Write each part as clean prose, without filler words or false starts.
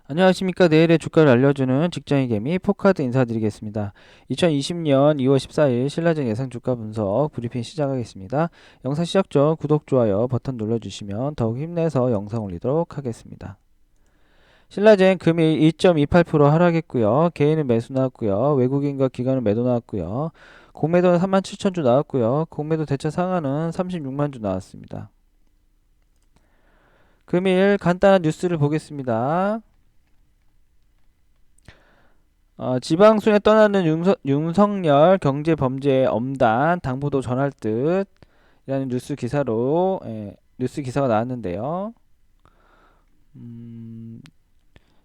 안녕하십니까. 내일의 주가를 알려주는 직장인 개미 포카드 인사드리겠습니다. 2020년 2월 14일 신라젠 예상 주가 분석 브리핑 시작하겠습니다. 영상 시작 전 구독, 좋아요 버튼 눌러주시면 더욱 힘내서 영상 올리도록 하겠습니다. 신라젠 금일 2.28% 하락했고요. 개인은 매수 나왔고요. 외국인과 기관은 매도 나왔고요. 공매도는 37,000주 나왔고요. 공매도 대체 상한은 36만 주 나왔습니다. 금일 간단한 뉴스를 보겠습니다. 지방순회 떠나는 윤석열 경제범죄 엄단 당부도 전할 듯이라는 뉴스 기사가 나왔는데요.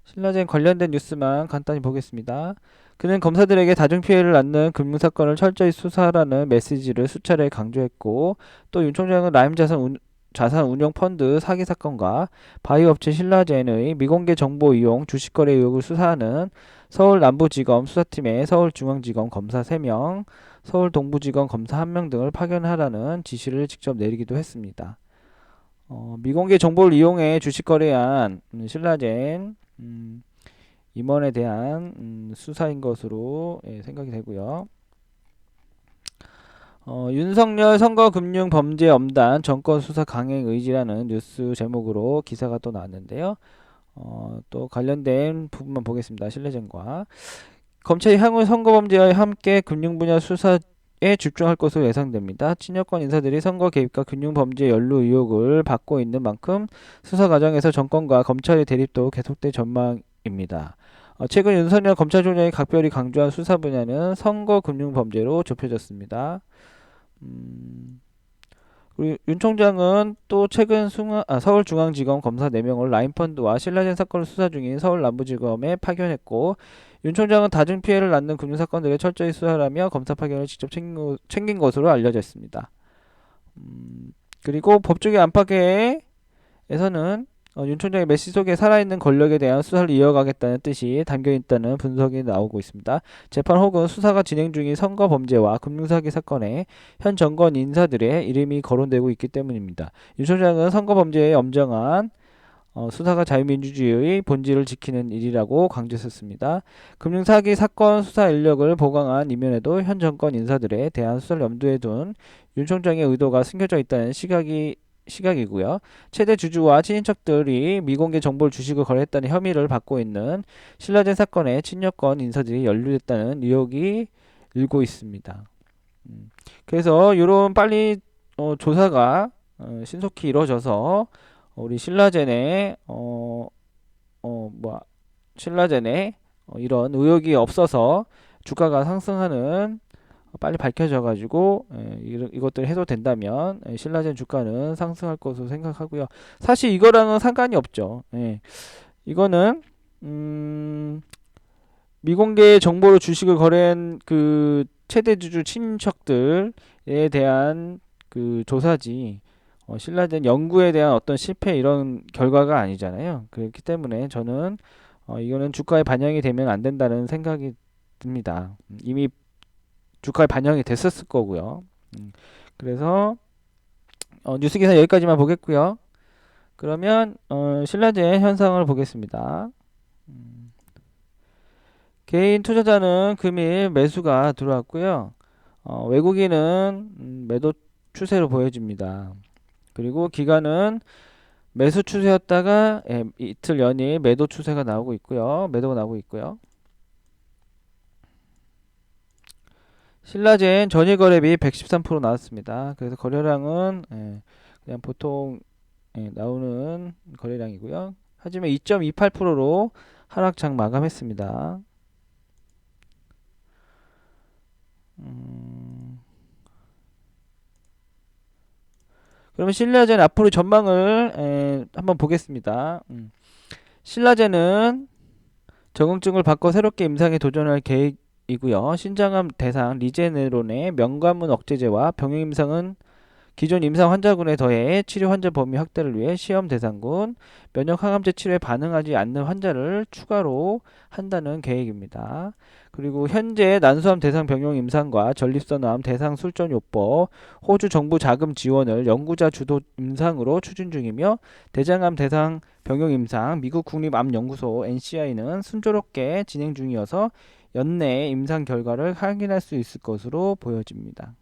신라젠 관련된 뉴스만 간단히 보겠습니다. 그는 검사들에게 다중피해를 낳는 금융사건을 철저히 수사하라는 메시지를 수차례 강조했고, 또 윤 총장은 라임 자산 운용 펀드 사기 사건과 바이오업체 신라젠의 미공개 정보 이용 주식거래 의혹을 수사하는 서울 남부지검 수사팀에 서울중앙지검 검사 3명, 서울 동부지검 검사 1명 등을 파견하라는 지시를 직접 내리기도 했습니다. 미공개 정보를 이용해 주식거래한 신라젠 임원에 대한 수사인 것으로 생각이 되고요. 윤석열 선거금융범죄엄단 정권수사 강행 의지라는 뉴스 제목으로 기사가 또 나왔는데요. 또 관련된 부분만 보겠습니다. 신뢰젠과 검찰이 향후 선거범죄와 함께 금융분야 수사에 집중할 것으로 예상됩니다. 친여권 인사들이 선거 개입과 금융범죄 연루 의혹을 받고 있는 만큼 수사 과정에서 정권과 검찰의 대립도 계속될 전망입니다. 최근 윤석열 검찰총장이 각별히 강조한 수사 분야는 선거금융범죄로 좁혀졌습니다. 그리고 윤 총장은 또 최근 서울중앙지검 검사 4명을 라인펀드와 신라젠 사건을 수사 중인 서울 남부지검에 파견했고, 윤 총장은 다중피해를 낳는 금융사건들을 철저히 수사하며 검사 파견을 직접 챙긴 것으로 알려져 있습니다. 그리고 법조계 안팎에서는 윤 총장의 메시지 속에 살아있는 권력에 대한 수사를 이어가겠다는 뜻이 담겨있다는 분석이 나오고 있습니다. 재판 혹은 수사가 진행 중인 선거범죄와 금융사기 사건에 현 정권 인사들의 이름이 거론되고 있기 때문입니다. 윤 총장은 선거범죄의 엄정한 수사가 자유민주주의의 본질을 지키는 일이라고 강조했습니다. 금융사기 사건 수사 인력을 보강한 이면에도 현 정권 인사들에 대한 수사를 염두에 둔 윤 총장의 의도가 숨겨져 있다는 시각이고요. 최대 주주와 친인척들이 미공개 정보를 주식을 거래했다는 혐의를 받고 있는 신라젠 사건에 친여권 인사들이 연루됐다는 의혹이 일고 있습니다. 그래서 이런 빨리 조사가 신속히 이루어져서 우리 신라젠에 이런 의혹이 없어서 주가가 상승하는 빨리 밝혀져가지고 이것들이 해소된다면 신라젠 주가는 상승할 것으로 생각하고요. 사실 이거랑은 상관이 없죠. 이거는 미공개 정보로 주식을 거래한 그 최대 주주 친척들에 대한 그 조사지, 신라젠 연구에 대한 어떤 실패 이런 결과가 아니잖아요. 그렇기 때문에 저는 이거는 주가에 반영이 되면 안 된다는 생각이 듭니다. 이미 주가에 반영이 됐었을 거고요. 그래서 뉴스 기사 여기까지만 보겠고요. 그러면 신라젠 현상을 보겠습니다. 개인 투자자는 금일 매수가 들어왔고요. 외국인은 매도 추세로 보여집니다. 그리고 기관은 매수 추세였다가 이틀 연일 매도 추세가 나오고 있고요. 매도가 나오고 있고요. 신라젠 전일 거래비 113% 나왔습니다. 그래서 거래량은 그냥 보통 나오는 거래량이고요. 하지만 2.28%로 하락장 마감했습니다. 그러면 신라젠 앞으로 전망을 한번 보겠습니다. 신라젠은 적응증을 바꿔 새롭게 임상에 도전할 계획이고요. 신장암 대상 리제네론의 명가문 억제제와 병행 임상은 기존 임상 환자군에 더해 치료 환자 범위 확대를 위해 시험 대상군, 면역 항암제 치료에 반응하지 않는 환자를 추가로 한다는 계획입니다. 그리고 현재 난소암 대상 병용 임상과 전립선암 대상 술전 요법, 호주 정부 자금 지원을 연구자 주도 임상으로 추진 중이며 대장암 대상 병용 임상, 미국 국립암연구소 NCI는 순조롭게 진행 중이어서 연내에 임상 결과를 확인할 수 있을 것으로 보여집니다.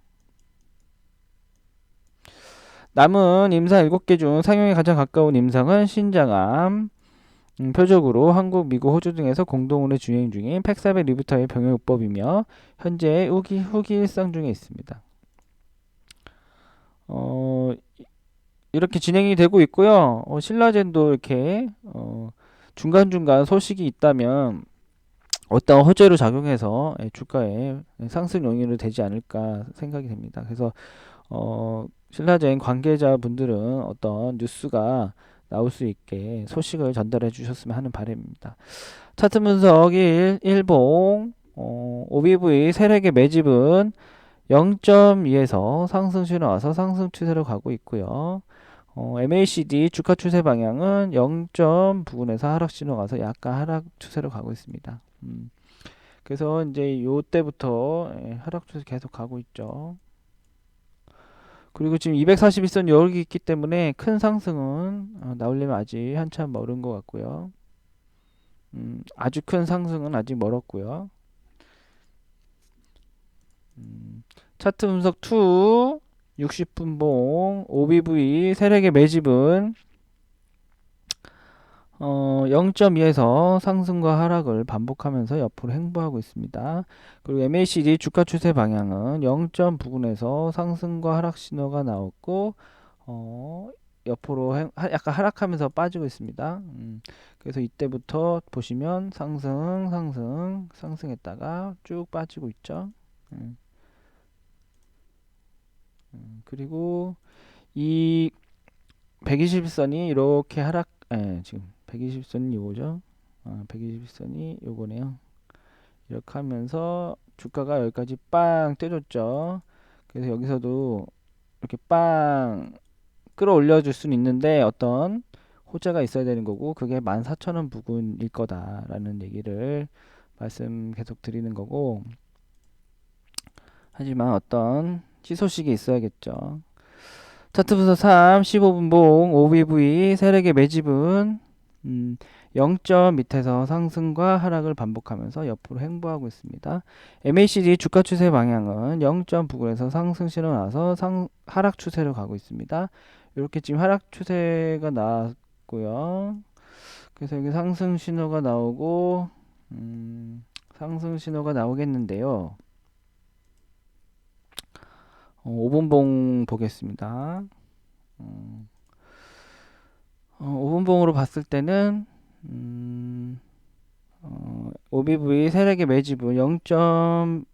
남은 임상 7개 중 상용에 가장 가까운 임상은 신장암, 표적으로 한국, 미국, 호주 등에서 공동으로 진행 중인 팩사베 리부타의 병용요법이며 현재 후기 일상 중에 있습니다. 이렇게 진행이 되고 있고요. 신라젠도 이렇게 중간중간 소식이 있다면 어떤 호재로 작용해서 주가에 상승 요인으로 되지 않을까 생각이 됩니다. 그래서 신라젠 관계자분들은 어떤 뉴스가 나올 수 있게 소식을 전달해 주셨으면 하는 바람입니다. 차트 분석 1봉 OBV 세력의 매집은 0.2에서 상승 신호 와서 상승 추세로 가고 있고요. MACD 주가 추세 방향은 0점 부근에서 하락 신호 가서 약간 하락 추세로 가고 있습니다. 그래서 이제 요때부터 하락 추세 계속 가고 있죠. 그리고 지금 241선 여기 있기 때문에 큰 상승은 나오려면 아직 한참 멀은 것 같고요. 아주 큰 상승은 아직 멀었고요. 차트 분석 2 60분봉 OBV 세력의 매집은 0.2에서 상승과 하락을 반복하면서 옆으로 행보하고 있습니다. 그리고 MACD 주가 추세 방향은 0점 부근에서 상승과 하락 신호가 나왔고 옆으로 약간 하락하면서 빠지고 있습니다. 그래서 이때부터 보시면 상승했다가 쭉 빠지고 있죠. 그리고 이 120선이 이렇게 지금 120선이 요거죠. 120선이 요거네요. 이렇게 하면서 주가가 여기까지 빵 때렸죠. 그래서 여기서도 이렇게 빵 끌어올려 줄 수는 있는데 어떤 호재가 있어야 되는 거고 그게 14,000원 부근일 거다라는 얘기를 말씀 계속 드리는 거고, 하지만 어떤 희소식이 있어야겠죠. 차트 분석 3 15분봉 OBV 세력의 매집은 0점 밑에서 상승과 하락을 반복하면서 옆으로 행보하고 있습니다. MACD 주가 추세 방향은 0점 부근에서 상승 신호 나서 하락 추세로 가고 있습니다. 이렇게 지금 하락 추세가 나왔고요. 그래서 여기 상승 신호가 나오고 상승 신호가 나오겠는데요. 5분봉 보겠습니다. 5분봉으로 봤을 때는 OBV 세력의 매집은 0점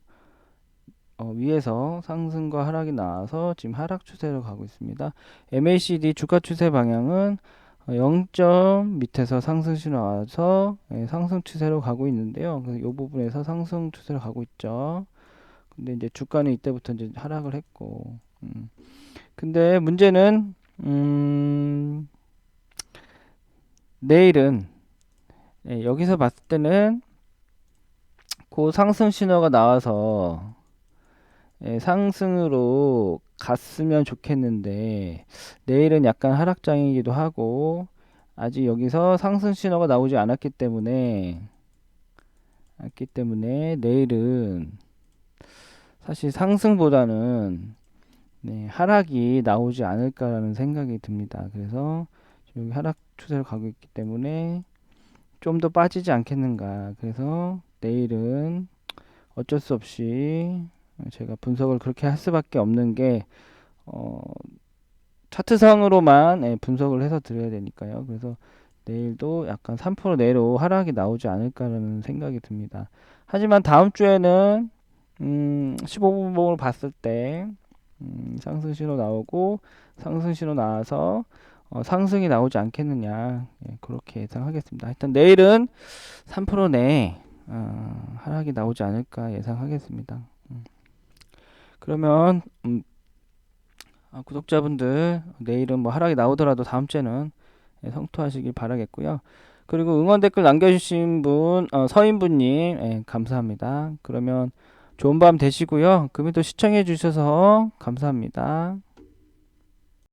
위에서 상승과 하락이 나와서 지금 하락 추세로 가고 있습니다. MACD 주가 추세 방향은 0점 밑에서 상승 신호 와서 상승 추세로 가고 있는데요. 그래서 이 부분에서 상승 추세로 가고 있죠. 근데 이제 주가는 이때부터 이제 하락을 했고, 근데 문제는 내일은 여기서 봤을 때는 그 상승 신호가 나와서 상승으로 갔으면 좋겠는데 내일은 약간 하락장이기도 하고 아직 여기서 상승 신호가 나오지 않았기 때문에 내일은 사실 상승보다는 하락이 나오지 않을까라는 생각이 듭니다. 그래서 여기 하락 추세로 가고 있기 때문에 좀 더 빠지지 않겠는가. 그래서 내일은 어쩔 수 없이 제가 분석을 그렇게 할 수밖에 없는 게 차트상으로만 분석을 해서 드려야 되니까요. 그래서 내일도 약간 3% 내로 하락이 나오지 않을까라는 생각이 듭니다. 하지만 다음 주에는 15분봉을 봤을 때 상승 신호 나오고 상승 신호 나와서 상승이 나오지 않겠느냐, 그렇게 예상하겠습니다. 일단 내일은 3% 내에 하락이 나오지 않을까 예상하겠습니다. 그러면 구독자분들 내일은 뭐 하락이 나오더라도 다음 주에는 성투하시길 바라겠고요. 그리고 응원 댓글 남겨주신 분 서인부님 감사합니다. 그러면 좋은 밤 되시고요. 금요일도 시청해 주셔서 감사합니다.